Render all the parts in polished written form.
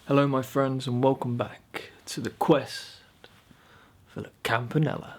Hello my friends and welcome back to the quest for the Campanella.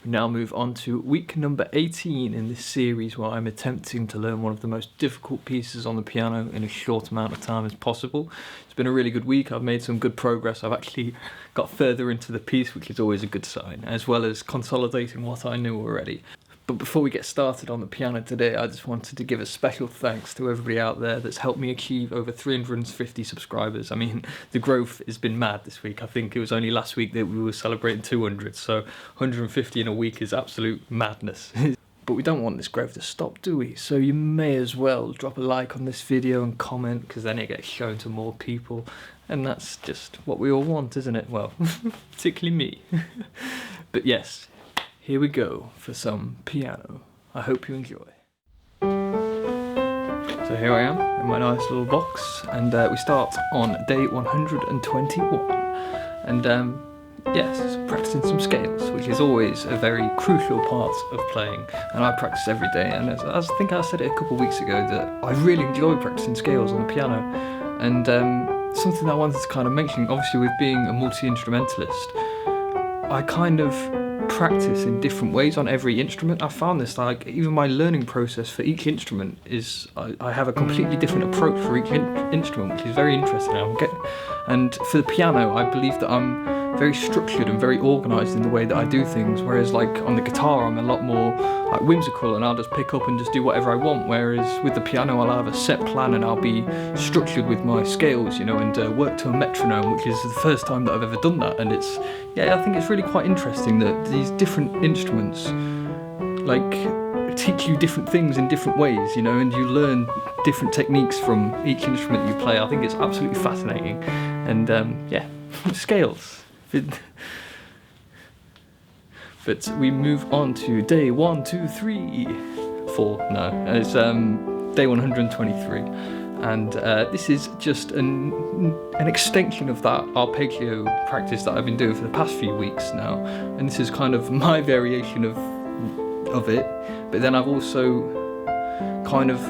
We now move on to week number 18 in this series where I'm attempting to learn one of the most difficult pieces on the piano in a short amount of time as possible. It's been a really good week, I've made some good progress, I've actually got further into the piece, which is always a good sign, as well as consolidating what I knew already. But before we get started on the piano today, I just wanted to give a special thanks to everybody out there that's helped me achieve over 350 subscribers. I mean, the growth has been mad this week. I think it was only last week that we were celebrating 200, so 150 in a week is absolute madness. But we don't want this growth to stop, do we? So you may as well drop a like on this video and comment, because then it gets shown to more people. And that's just what we all want, isn't it? Well, particularly me. But yes. Here we go for some piano. I hope you enjoy. So here I am in my nice little box, and we start on day 121. And yes, practicing some scales, which is always a very crucial part of playing, and I practice every day. And I think I said it a couple of weeks ago that I really enjoy practicing scales on the piano, and something I wanted to kind of mention, obviously with being a multi-instrumentalist, I kind of practice in different ways on every instrument. I found this, like, even my learning process for each instrument is, I have a completely different approach for each instrument, which is very interesting. And for the piano, I believe that I'm very structured and very organised in the way that I do things, whereas like on the guitar I'm a lot more like whimsical and I'll just pick up and just do whatever I want, whereas with the piano I'll have a set plan and I'll be structured with my scales, you know, and work to a metronome, which is the first time that I've ever done that. And it's, yeah, I think it's really quite interesting that these different instruments like teach you different things in different ways, you know, and you learn different techniques from each instrument you play. I think it's absolutely fascinating. And yeah, scales. But we move on to day 1, 2, 3, 4. No, it's day 123, and this is just an extension of that arpeggio practice that I've been doing for the past few weeks now, and this is kind of my variation of it. But then I've also kind of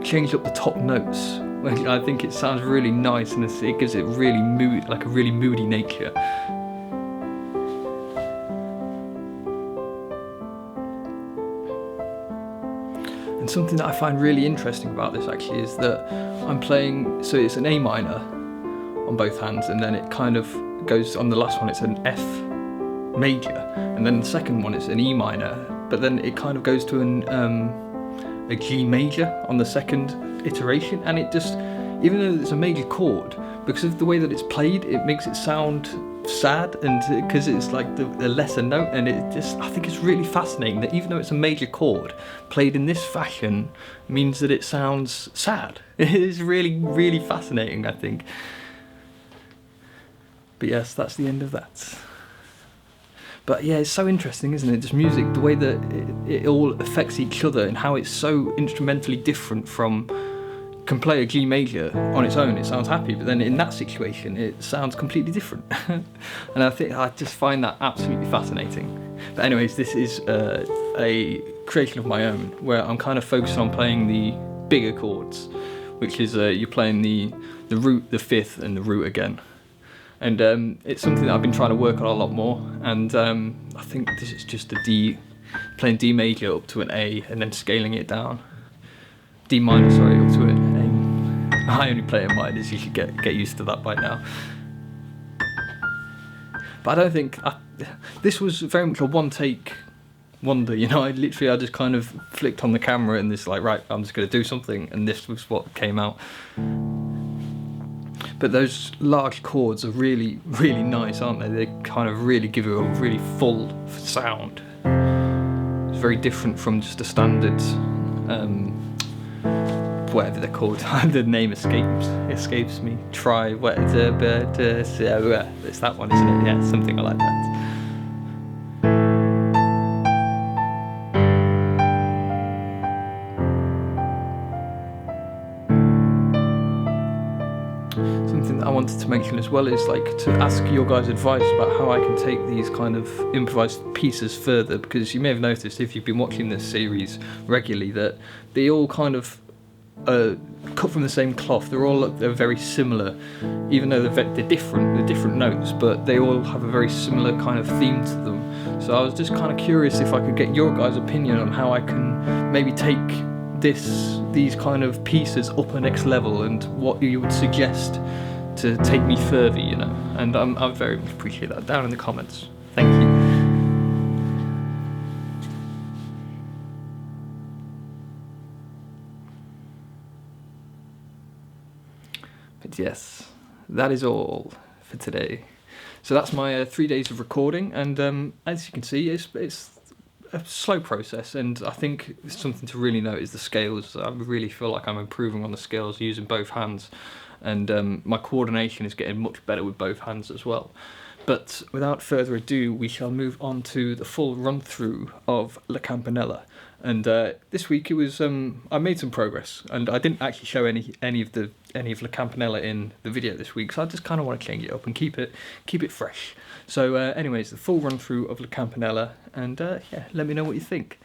changed up the top notes. I think it sounds really nice, and it gives it really like a really moody nature. And something that I find really interesting about this actually is that I'm playing, so it's an A minor on both hands, and then it kind of goes, on the last one it's an F major, and then the second one it's an E minor, but then it kind of goes to a G major on the second iteration, and it just, even though it's a major chord, because of the way that it's played, it makes it sound sad, and because it's like the lesser note, and it just, I think it's really fascinating that even though it's a major chord, played in this fashion means that it sounds sad. It is really, really fascinating, I think. But yes, that's the end of that. But yeah, it's so interesting, isn't it? Just music, the way that it all affects each other, and how it's so instrumentally different from, can play a G major on its own, it sounds happy, but then in that situation it sounds completely different. And I just find that absolutely fascinating. But anyways, this is a creation of my own, where I'm kind of focusing on playing the bigger chords, which is you're playing the root, the fifth, and the root again. And it's something that I've been trying to work on a lot more, and I think this is just a D, playing D major up to an A and then scaling it down. D minor, sorry, up to an A. I only play in minors, you should get used to that by now. But I don't think, this was very much a one-take wonder, you know. I just kind of flicked on the camera and this, like, right, I'm just going to do something, and this was what came out. But those large chords are really, really nice, aren't they? They kind of really give you a really full sound. It's very different from just a standard, whatever they're called. The name escapes me. It's that one, isn't it? Yeah, something like that. Something that I wanted to mention as well is like to ask your guys' advice about how I can take these kind of improvised pieces further, because you may have noticed if you've been watching this series regularly that they all kind of cut from the same cloth. They're very similar, even though they're different notes, but they all have a very similar kind of theme to them. So I was just kind of curious if I could get your guys' opinion on how I can maybe take these kind of pieces up a next level, and what you would suggest to take me further, you know. And I would very much appreciate that down in the comments. Thank you. But yes, that is all for today. So that's my 3 days of recording, and as you can see, it's a slow process, and I think something to really note is the scales. I really feel like I'm improving on the scales using both hands, and my coordination is getting much better with both hands as well. But without further ado, we shall move on to the full run-through of La Campanella. And this week it was I made some progress, and I didn't actually show any of La Campanella in the video this week, so I just kind of want to change it up and keep it fresh. So anyways, the full run through of La Campanella, and yeah, let me know what you think.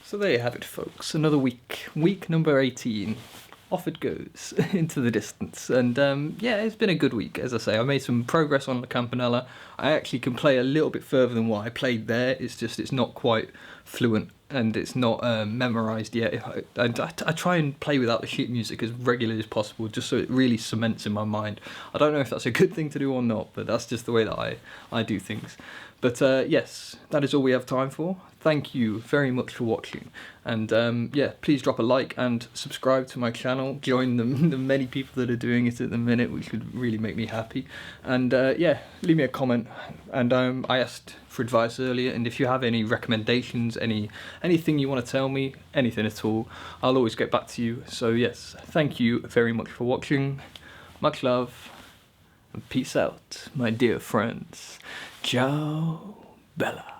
So there you have it, folks. Another week number 18. Off it goes into the distance, and yeah, it's been a good week. As I say, I made some progress on the Campanella. I actually can play a little bit further than what I played there. It's just it's not quite fluent, and it's not memorised yet. I try and play without the sheet music as regularly as possible, just so it really cements in my mind. I don't know if that's a good thing to do or not, but that's just the way that I do things. But yes, that is all we have time for. Thank you very much for watching, and yeah, please drop a like and subscribe to my channel. Join the many people that are doing it at the minute, which would really make me happy. And yeah, leave me a comment. And I asked for advice earlier, and if you have any recommendations, anything you want to tell me, anything at all, I'll always get back to you. So yes, thank you very much for watching. Much love, and peace out, my dear friends. Ciao, Bella.